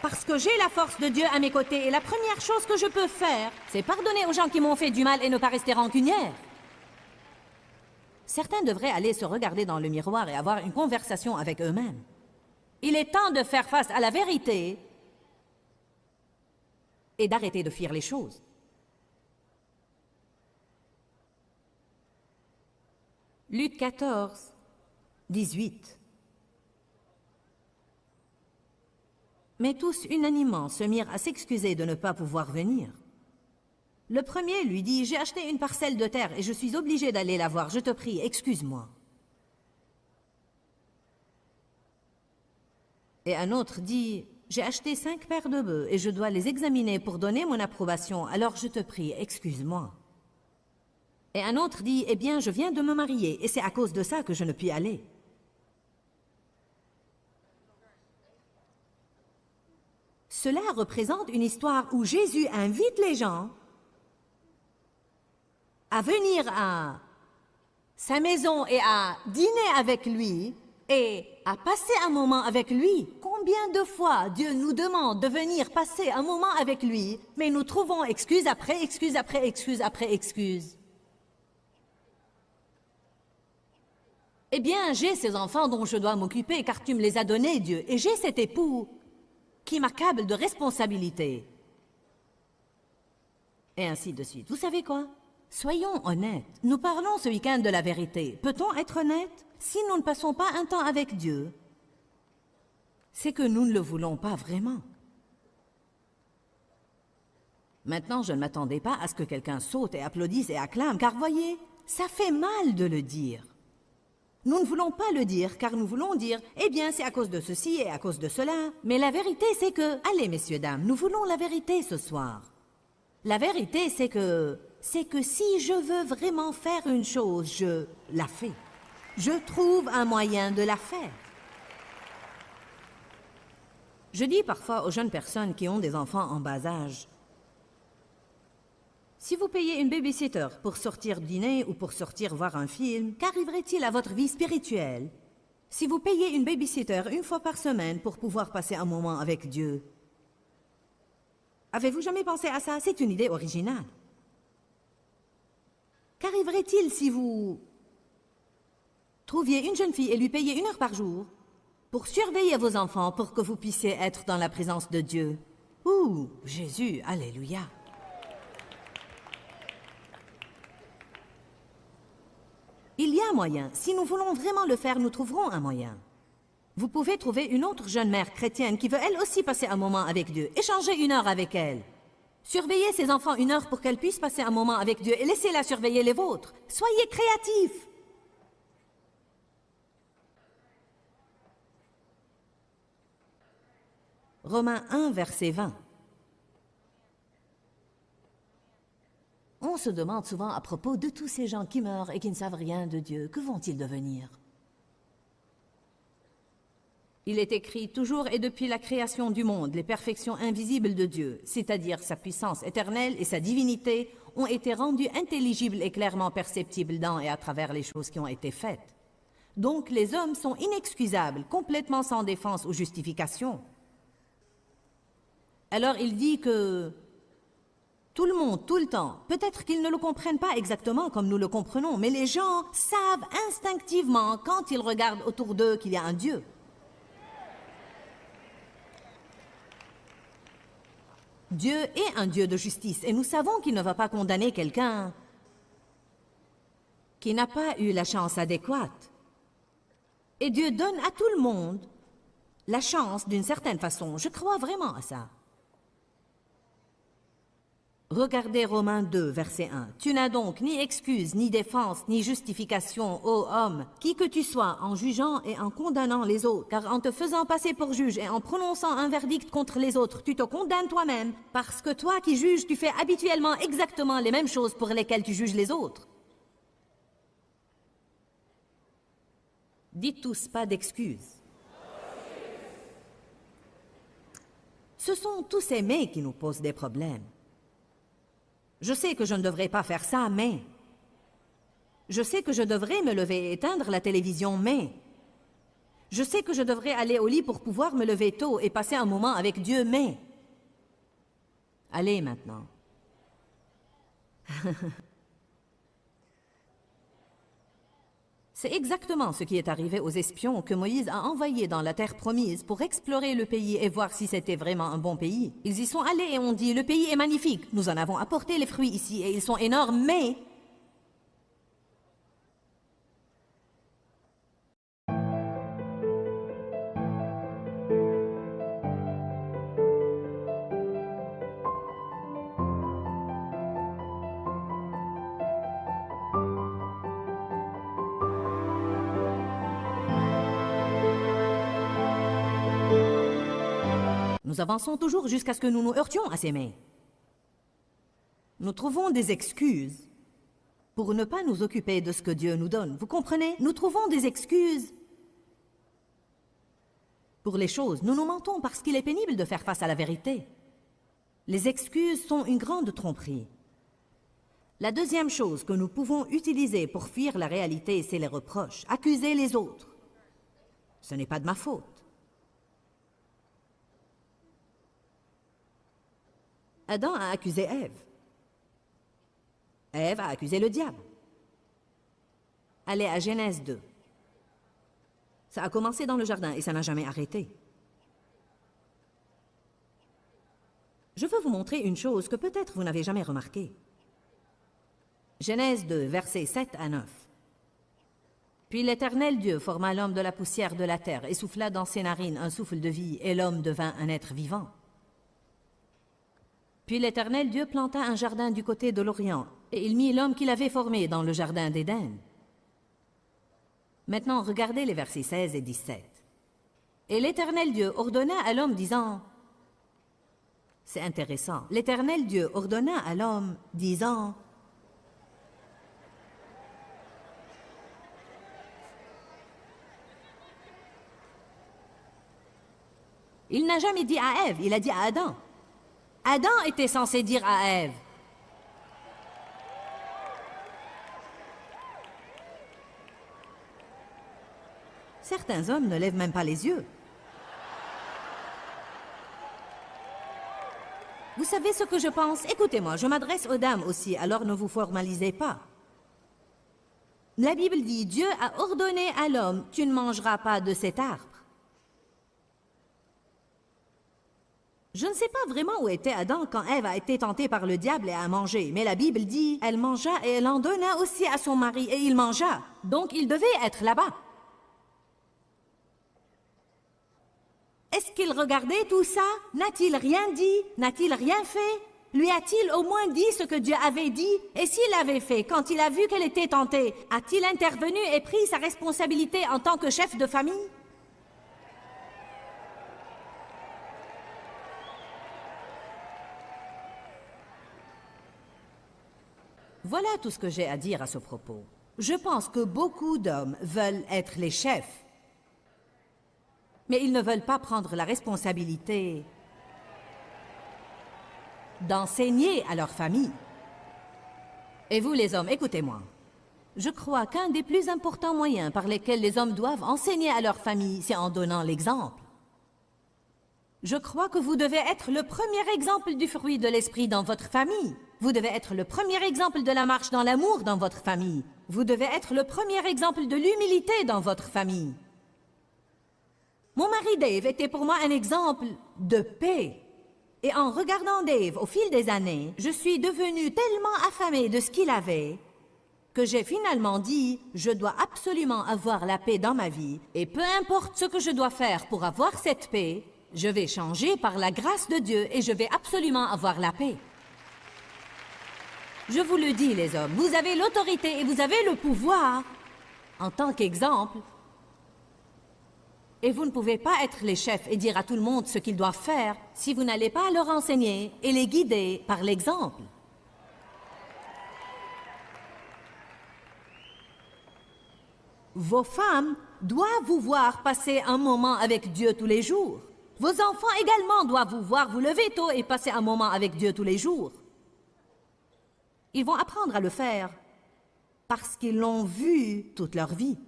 Parce que j'ai la force de Dieu à mes côtés et la première chose que je peux faire, c'est pardonner aux gens qui m'ont fait du mal et ne pas rester rancunière. Certains devraient aller se regarder dans le miroir et avoir une conversation avec eux-mêmes. Il est temps de faire face à la vérité et d'arrêter de fuir les choses. Luc 14, 18. Mais tous unanimement se mirent à s'excuser de ne pas pouvoir venir. Le premier lui dit, « J'ai acheté une parcelle de terre et je suis obligé d'aller la voir. Je te prie, excuse-moi. » Et un autre dit, « J'ai acheté 5 paires de bœufs et je dois les examiner pour donner mon approbation. Alors je te prie, excuse-moi. » Et un autre dit, « Eh bien, je viens de me marier et c'est à cause de ça que je ne puis aller. » Cela représente une histoire où Jésus invite les gens à venir à sa maison et à dîner avec lui et à passer un moment avec lui. Combien de fois Dieu nous demande de venir passer un moment avec lui, mais nous trouvons excuse après excuse après excuse après excuse. Eh bien, j'ai ces enfants dont je dois m'occuper car tu me les as donnés, Dieu, et j'ai cet époux qui m'accable de responsabilités. Et ainsi de suite. Vous savez quoi? Soyons honnêtes. Nous parlons ce week-end de la vérité. Peut-on être honnête? Si nous ne passons pas un temps avec Dieu, c'est que nous ne le voulons pas vraiment. Maintenant, je ne m'attendais pas à ce que quelqu'un saute et applaudisse et acclame, car voyez, ça fait mal de le dire. Nous ne voulons pas le dire, car nous voulons dire, eh bien, c'est à cause de ceci et à cause de cela. Mais la vérité, c'est que, allez, messieurs, dames, nous voulons la vérité ce soir. La vérité, c'est que c'est que si je veux vraiment faire une chose, je la fais. Je trouve un moyen de la faire. Je dis parfois aux jeunes personnes qui ont des enfants en bas âge, si vous payez une babysitter pour sortir dîner ou pour sortir voir un film, qu'arriverait-il à votre vie spirituelle si vous payez une babysitter une fois par semaine pour pouvoir passer un moment avec Dieu? Avez-vous jamais pensé à ça? C'est une idée originale. Qu'arriverait-il si vous trouviez une jeune fille et lui payiez 1 heure par jour pour surveiller vos enfants pour que vous puissiez être dans la présence de Dieu? Ouh, Jésus, alléluia! Il y a un moyen. Si nous voulons vraiment le faire, nous trouverons un moyen. Vous pouvez trouver une autre jeune mère chrétienne qui veut elle aussi passer un moment avec Dieu. Échangez 1 heure avec elle. Surveillez ses enfants 1 heure pour qu'elle puisse passer un moment avec Dieu et laissez-la surveiller les vôtres. Soyez créatifs. Romains 1, verset 20. On se demande souvent à propos de tous ces gens qui meurent et qui ne savent rien de Dieu, que vont-ils devenir? Il est écrit toujours et depuis la création du monde, les perfections invisibles de Dieu, c'est-à-dire sa puissance éternelle et sa divinité, ont été rendues intelligibles et clairement perceptibles dans et à travers les choses qui ont été faites. Donc les hommes sont inexcusables, complètement sans défense ou justification. Alors il dit que tout le monde, tout le temps, peut-être qu'ils ne le comprennent pas exactement comme nous le comprenons, mais les gens savent instinctivement quand ils regardent autour d'eux qu'il y a un Dieu. Dieu est un Dieu de justice et nous savons qu'il ne va pas condamner quelqu'un qui n'a pas eu la chance adéquate. Et Dieu donne à tout le monde la chance d'une certaine façon. Je crois vraiment à ça. Regardez Romains 2, verset 1. « Tu n'as donc ni excuse, ni défense, ni justification, ô homme, qui que tu sois, en jugeant et en condamnant les autres, car en te faisant passer pour juge et en prononçant un verdict contre les autres, tu te condamnes toi-même, parce que toi qui juges, tu fais habituellement exactement les mêmes choses pour lesquelles tu juges les autres. » Dites tous pas d'excuses. Ce sont tous ces « mais » qui nous posent des problèmes. Je sais que je ne devrais pas faire ça, mais... Je sais que je devrais me lever et éteindre la télévision, mais... Je sais que je devrais aller au lit pour pouvoir me lever tôt et passer un moment avec Dieu, mais... Allez maintenant. C'est exactement ce qui est arrivé aux espions que Moïse a envoyés dans la terre promise pour explorer le pays et voir si c'était vraiment un bon pays. Ils y sont allés et ont dit « Le pays est magnifique, nous en avons apporté les fruits ici et ils sont énormes, mais... » Nous avançons toujours jusqu'à ce que nous nous heurtions à ces mains. Nous trouvons des excuses pour ne pas nous occuper de ce que Dieu nous donne. Vous comprenez? Nous trouvons des excuses pour les choses. Nous nous mentons parce qu'il est pénible de faire face à la vérité. Les excuses sont une grande tromperie. La deuxième chose que nous pouvons utiliser pour fuir la réalité, c'est les reproches. Accuser les autres. Ce n'est pas de ma faute. Adam a accusé Ève. Ève a accusé le diable. Allez à Genèse 2. Ça a commencé dans le jardin et ça n'a jamais arrêté. Je veux vous montrer une chose que peut-être vous n'avez jamais remarquée. Genèse 2, versets 7 à 9. Puis l'Éternel Dieu forma l'homme de la poussière de la terre et souffla dans ses narines un souffle de vie, et l'homme devint un être vivant. Puis l'Éternel Dieu planta un jardin du côté de l'Orient, et il mit l'homme qu'il avait formé dans le jardin d'Éden. Maintenant, regardez les versets 16 et 17. Et l'Éternel Dieu ordonna à l'homme, disant... C'est intéressant. L'Éternel Dieu ordonna à l'homme, disant... Il n'a jamais dit à Ève, il a dit à Adam. Adam était censé dire à Ève. Certains hommes ne lèvent même pas les yeux. Vous savez ce que je pense? Écoutez-moi, je m'adresse aux dames aussi, alors ne vous formalisez pas. La Bible dit, Dieu a ordonné à l'homme, tu ne mangeras pas de cet arbre. Je ne sais pas vraiment où était Adam quand Ève a été tentée par le diable et a mangé, mais la Bible dit, elle mangea et elle en donna aussi à son mari et il mangea. Donc il devait être là-bas. Est-ce qu'il regardait tout ça? N'a-t-il rien dit? N'a-t-il rien fait? Lui a-t-il au moins dit ce que Dieu avait dit? Et s'il l'avait fait, quand il a vu qu'elle était tentée, a-t-il intervenu et pris sa responsabilité en tant que chef de famille? Voilà tout ce que j'ai à dire à ce propos. Je pense que beaucoup d'hommes veulent être les chefs, mais ils ne veulent pas prendre la responsabilité d'enseigner à leur famille. Et vous les hommes, écoutez-moi. Je crois qu'un des plus importants moyens par lesquels les hommes doivent enseigner à leur famille, c'est en donnant l'exemple. Je crois que vous devez être le premier exemple du fruit de l'esprit dans votre famille. Vous devez être le premier exemple de la marche dans l'amour dans votre famille. Vous devez être le premier exemple de l'humilité dans votre famille. Mon mari Dave était pour moi un exemple de paix. Et en regardant Dave au fil des années, je suis devenue tellement affamée de ce qu'il avait que j'ai finalement dit, je dois absolument avoir la paix dans ma vie et peu importe ce que je dois faire pour avoir cette paix, je vais changer par la grâce de Dieu et je vais absolument avoir la paix. Je vous le dis les hommes, vous avez l'autorité et vous avez le pouvoir en tant qu'exemple. Et vous ne pouvez pas être les chefs et dire à tout le monde ce qu'ils doivent faire si vous n'allez pas leur enseigner et les guider par l'exemple. Vos femmes doivent vous voir passer un moment avec Dieu tous les jours. Vos enfants également doivent vous voir vous lever tôt et passer un moment avec Dieu tous les jours. Ils vont apprendre à le faire parce qu'ils l'ont vu toute leur vie.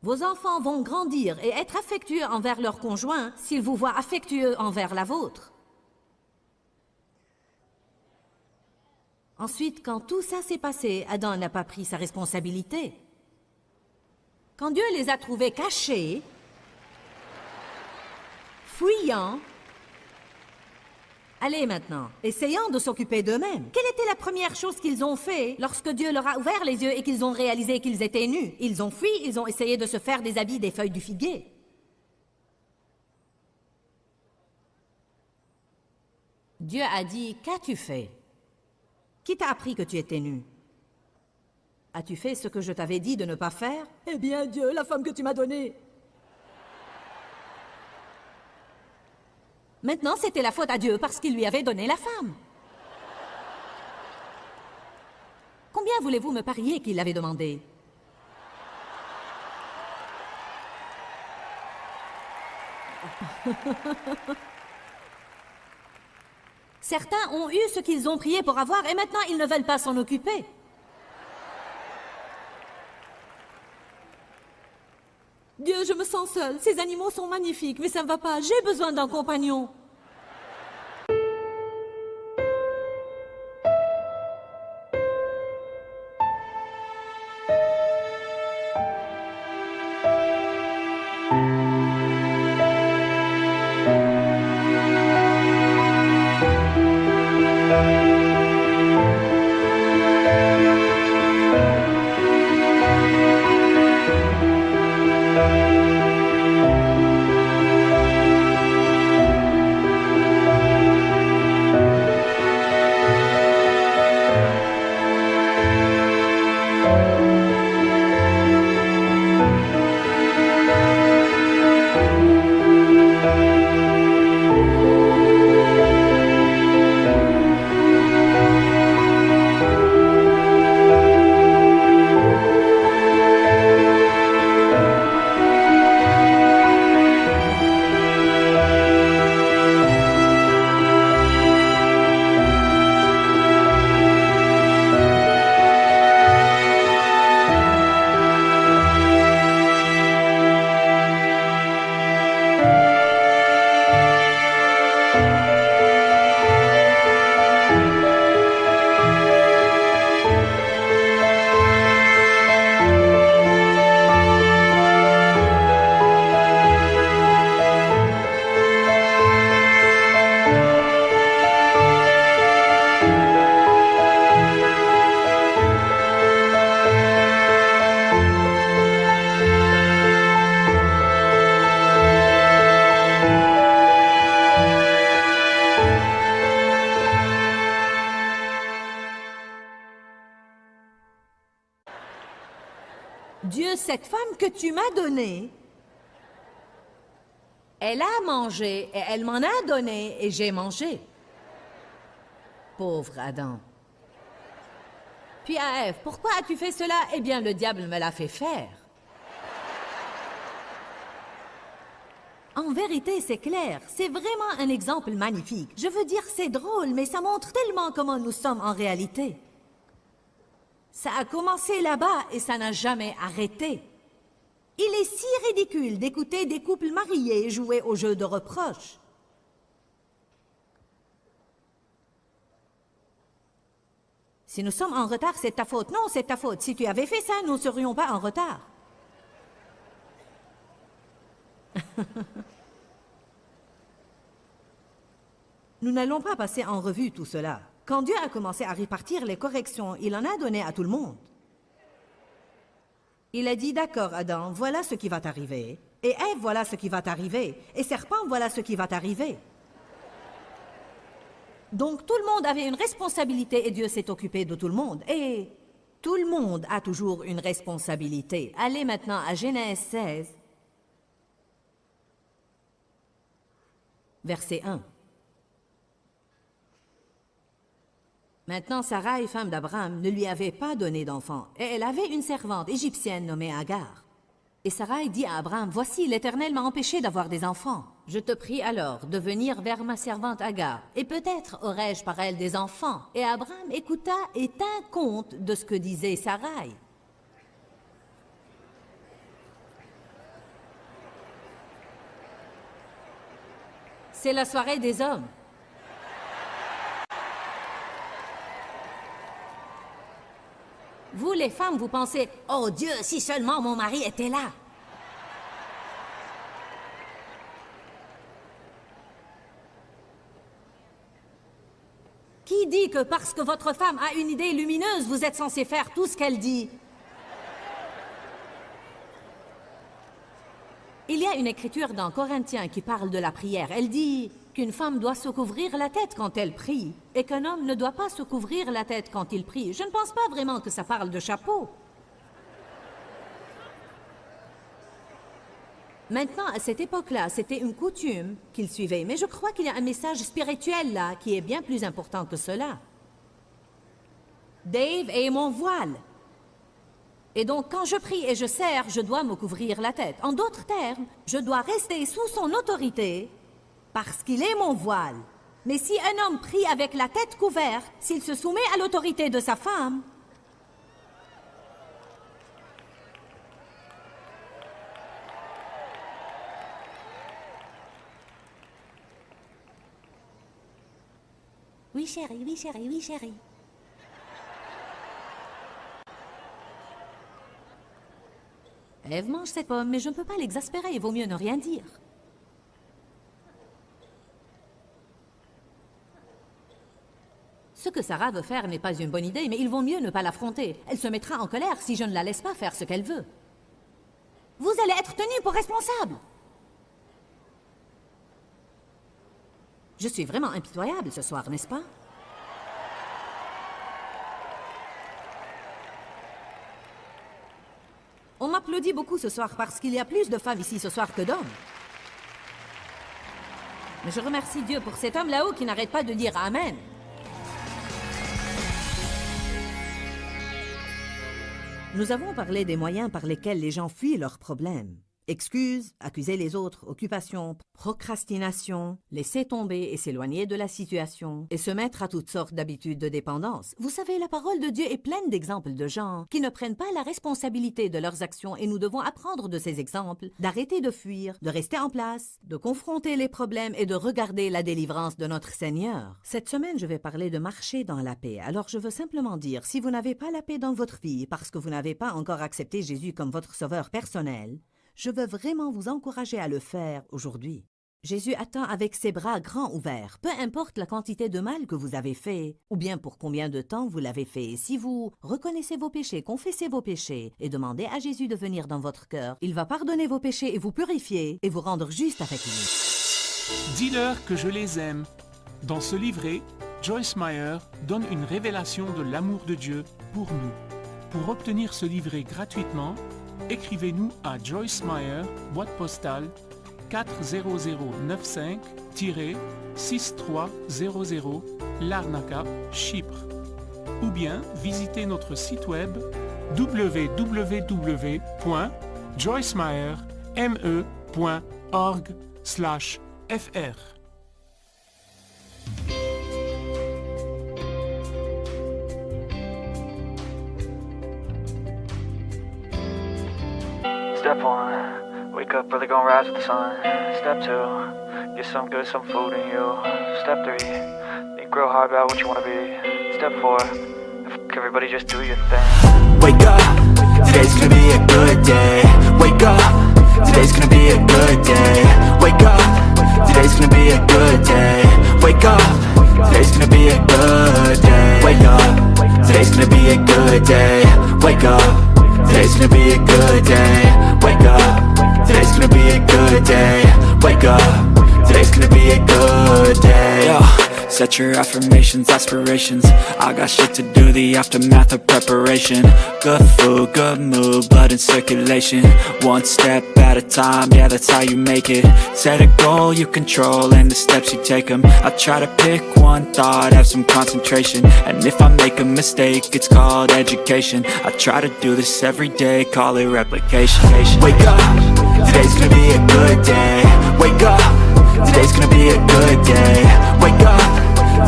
Vos enfants vont grandir et être affectueux envers leur conjoint s'ils vous voient affectueux envers la vôtre. Ensuite, quand tout ça s'est passé, Adam n'a pas pris sa responsabilité. Quand Dieu les a trouvés cachés, fuyant, allez maintenant, essayant de s'occuper d'eux-mêmes. Quelle était la première chose qu'ils ont fait lorsque Dieu leur a ouvert les yeux et qu'ils ont réalisé qu'ils étaient nus? Ils ont fui, ils ont essayé de se faire des habits des feuilles du figuier. Dieu a dit, qu'as-tu fait? Qui t'a appris que tu étais nu? As-tu fait ce que je t'avais dit de ne pas faire? Eh bien, Dieu, la femme que tu m'as donnée. Maintenant, c'était la faute à Dieu parce qu'il lui avait donné la femme. Combien voulez-vous me parier qu'il l'avait demandé? Certains ont eu ce qu'ils ont prié pour avoir et maintenant ils ne veulent pas s'en occuper. Dieu, je me sens seule. Ces animaux sont magnifiques, mais ça ne va pas. J'ai besoin d'un compagnon. cette femme que tu m'as donnée, elle a mangé et elle m'en a donné et j'ai mangé. Pauvre Adam. Puis à Ève, pourquoi as-tu fait cela? Eh bien, le diable me l'a fait faire. En vérité, c'est clair. C'est vraiment un exemple magnifique. Je veux dire, c'est drôle, mais ça montre tellement comment nous sommes en réalité. Ça a commencé là-bas et ça n'a jamais arrêté. Il est si ridicule d'écouter des couples mariés jouer au jeu de reproche. Si nous sommes en retard, c'est ta faute. Non, c'est ta faute. Si tu avais fait ça, nous ne serions pas en retard. Nous n'allons pas passer en revue tout cela. Quand Dieu a commencé à répartir les corrections, il en a donné à tout le monde. Il a dit, d'accord, Adam, voilà ce qui va t'arriver. Et Ève, voilà ce qui va t'arriver. Et serpent, voilà ce qui va t'arriver. Donc tout le monde avait une responsabilité et Dieu s'est occupé de tout le monde. Et tout le monde a toujours une responsabilité. Allez maintenant à Genèse 16, verset 1. Maintenant, Sarai, femme d'Abraham, ne lui avait pas donné d'enfant, et elle avait une servante égyptienne nommée Agar. Et Sarai dit à Abraham, « Voici, l'Éternel m'a empêché d'avoir des enfants. Je te prie alors de venir vers ma servante Agar, et peut-être aurai-je par elle des enfants. » Et Abraham écouta et tint compte de ce que disait Sarai. C'est la soirée des hommes. Vous, les femmes, vous pensez, « Oh Dieu, si seulement mon mari était là !» Qui dit que parce que votre femme a une idée lumineuse, vous êtes censé faire tout ce qu'elle dit? Il y a une écriture dans Corinthiens qui parle de la prière. Elle dit qu'une femme doit se couvrir la tête quand elle prie et qu'un homme ne doit pas se couvrir la tête quand il prie. Je ne pense pas vraiment que ça parle de chapeau. Maintenant, à cette époque-là, c'était une coutume qu'ils suivaient, mais je crois qu'il y a un message spirituel là qui est bien plus important que cela. Dave est mon voile. Et donc, quand je prie et je sers, je dois me couvrir la tête. En d'autres termes, je dois rester sous son autorité parce qu'il est mon voile. Mais si un homme prie avec la tête couverte, s'il se soumet à l'autorité de sa femme, oui chérie, oui chérie, oui chérie. Ève mange cette pomme, mais je ne peux pas l'exaspérer, il vaut mieux ne rien dire. Ce que Sarah veut faire n'est pas une bonne idée, mais il vaut mieux ne pas l'affronter. Elle se mettra en colère si je ne la laisse pas faire ce qu'elle veut. Vous allez être tenu pour responsable. Je suis vraiment impitoyable ce soir, n'est-ce pas? On m'applaudit beaucoup ce soir parce qu'il y a plus de femmes ici ce soir que d'hommes. Mais je remercie Dieu pour cet homme là-haut qui n'arrête pas de dire Amen. Nous avons parlé des moyens par lesquels les gens fuient leurs problèmes. Excuses, accuser les autres, occupation, procrastination, laisser tomber et s'éloigner de la situation et se mettre à toutes sortes d'habitudes de dépendance. Vous savez, la parole de Dieu est pleine d'exemples de gens qui ne prennent pas la responsabilité de leurs actions et nous devons apprendre de ces exemples, d'arrêter de fuir, de rester en place, de confronter les problèmes et de regarder la délivrance de notre Seigneur. Cette semaine, je vais parler de marcher dans la paix. Alors, je veux simplement dire, si vous n'avez pas la paix dans votre vie parce que vous n'avez pas encore accepté Jésus comme votre sauveur personnel, je veux vraiment vous encourager à le faire aujourd'hui. Jésus attend avec ses bras grands ouverts, peu importe la quantité de mal que vous avez fait, ou bien pour combien de temps vous l'avez fait. Si vous reconnaissez vos péchés, confessez vos péchés et demandez à Jésus de venir dans votre cœur, il va pardonner vos péchés et vous purifier et vous rendre juste avec lui. Dis-leur que je les aime. Dans ce livret, Joyce Meyer donne une révélation de l'amour de Dieu pour nous. Pour obtenir ce livret gratuitement, écrivez-nous à Joyce Meyer, boîte postale 40095-6300 Larnaca, Chypre. Ou bien visitez notre site web www.joycemeyer.org/fr. Step 1, wake up early, gonna rise with the sun. Step 2, get some good, some food in you. Step 3, think real hard about what you wanna be. Step 4, everybody just do your thing. Wake up, today's gonna be a good day. Wake up, today's gonna be a good day. Wake up, today's gonna be a good day. Wake up, today's gonna be a good day. Wake up, today's gonna be a good day. Wake up, today's gonna be a good day. Wake up, today's gonna be a good day. Wake up, today's gonna be a good day. Yo. Set your affirmations, aspirations. I got shit to do, the aftermath of preparation. Good food, good mood, blood in circulation. One step at a time, yeah, that's how you make it. Set a goal you control and the steps you take them. I try to pick one thought, have some concentration. And if I make a mistake, it's called education. I try to do this every day, call it replication. Wake up, today's gonna be a good day. Wake up, today's gonna be a good day. Wake up,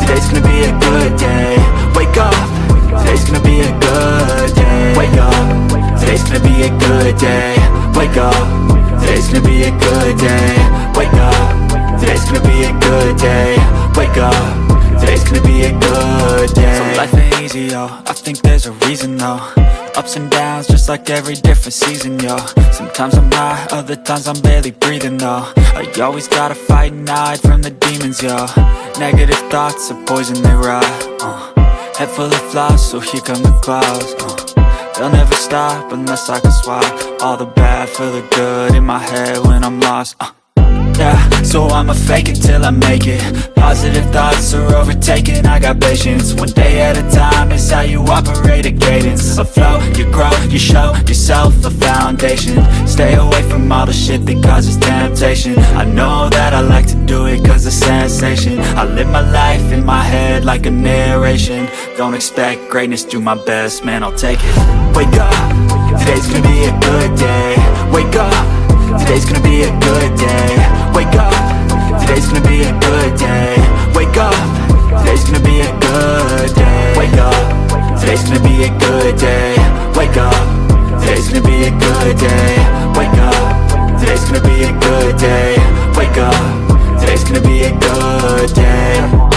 today's gonna be a good day. Wake up, today's gonna be a good day. Wake up, today's gonna be a good day. Wake up, today's gonna be a good day. Wake up, today's gonna be a good day. Wake up, today's gonna be a good day. So life ain't easy, yo, I think there's a reason though. Ups and downs, just like every different season, yo. Sometimes I'm high, other times I'm barely breathing, though. I always gotta fight and hide from the demons, yo. Negative thoughts are poison, they rot. Head full of flies, so here come the clouds. They'll never stop unless I can swap all the bad for the good in my head when I'm lost. Yeah, so I'ma fake it till I make it. Positive thoughts are overtaken, I got patience. One day at a time is how you operate a cadence. A flow, you grow, you show yourself a foundation. Stay away from all the shit that causes temptation. I know that I like to do it cause it's sensation. I live my life in my head like a narration. Don't expect greatness, do my best, man, I'll take it. Wake up, today's gonna be a good day. Wake up, today's gonna be a good day. Wake up, today's gonna be a good day. Wake up, today's gonna be a good day. Wake up, today's gonna be a good day. Wake up, today's gonna be a good day. Wake up, today's gonna be a good day. Wake up, today's gonna be a good day.